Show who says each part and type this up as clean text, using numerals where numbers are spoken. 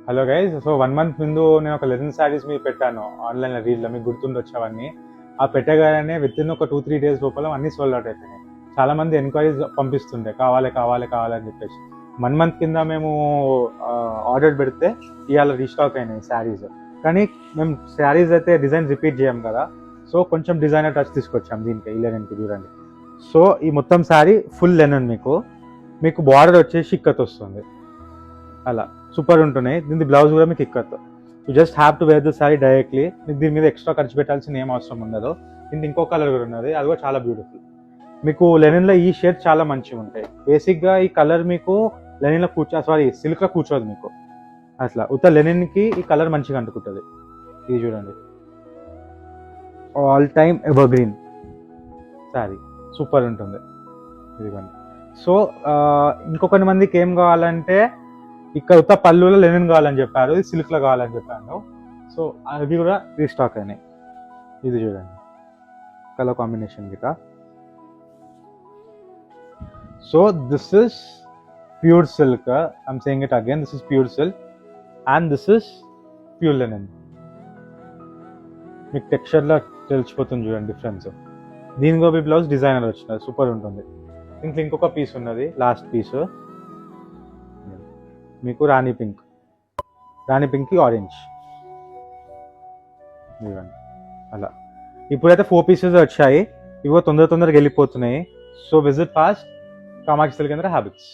Speaker 1: Hello guys, so 1 month ముందు నేను ఒక లెనిన్ శారీస్ మీద పెట్టాను ఆన్లైన్లో రీల్లో, మీకు గుర్తుండొచ్చావన్నీ. ఆ పెట్టగానే విత్ ఇన్ ఒక 2-3 days లోపల అన్నీ సోల్డ్ అవుట్ అయిపోయినాయి. చాలా మంది ఎంక్వైరీస్ పంపిస్తుండే కావాలి కావాలి కావాలని చెప్పేసి. 1 month కింద మేము ఆర్డర్ పెడితే ఇవాళ రీస్టాక్ అయినాయి శారీస్. కానీ మేము శారీస్ అయితే డిజైన్ రిపీట్ చేయం కదా, సో కొంచెం డిజైనర్ టచ్ తీసుకొచ్చాం దీనికి, ఈ లెనిన్కి చూడండి. సో ఈ మొత్తం శారీ ఫుల్ లెనిన్, మీకు బార్డర్ వచ్చేసి ఇక్కత్ వస్తుంది, అలా సూపర్ ఉంటున్నాయి. దీని బ్లౌజ్ కూడా మీకు ikat. You just have to wear the sari directly. మీకు దీని మీద ఎక్స్ట్రా ఖర్చు పెట్టాల్సిన ఏం అవసరం ఉండదు. దీనికి ఇంకో కలర్ కూడా ఉన్నది, అది కూడా చాలా బ్యూటిఫుల్. మీకు లెనిన్లో ఈ షేడ్ చాలా మంచిగా ఉంటాయి. బేసిక్గా ఈ కలర్ మీకు లెనిన్లో సిల్క్లో కూర్చోదు మీకు అట్లా. ఉత్త లెనిన్కి ఈ కలర్ మంచిగా అంటుకుంటుంది. ఇది చూడండి, all time ever green sari, super ఉంటుంది. ఇదిగోండి. సో ఇంకొన్ని మందికి ఏం కావాలంటే ఇక్కడ ఉత్త పళ్ళులో లెనిన్ కావాలని చెప్పారు, ఇది సిల్క్లో కావాలని చెప్పాను. సో అవి కూడా రీస్టాక్ అయినాయి. ఇది చూడండి కలర్ కాంబినేషన్ గిట. So this is pure silk, I'm saying it again, this is pure silk and this is pure linen. మీకు టెక్స్చర్లో తెలిసిపోతుంది చూడండి డిఫరెన్స్. దీని గోబీ బ్లౌజ్ డిజైనర్ వచ్చినది, సూపర్ ఉంటుంది. దీంట్లో ఇంకొక పీస్ ఉన్నది, లాస్ట్ పీస్ మీకు రాణి పింక్కి ఆరెంజ్ ఇవ్వండి అలా. ఇప్పుడైతే 4 pieces వచ్చాయి, ఇవో తొందరగా వెళ్ళిపోతున్నాయి. So visit fast Kamakshi silk habits.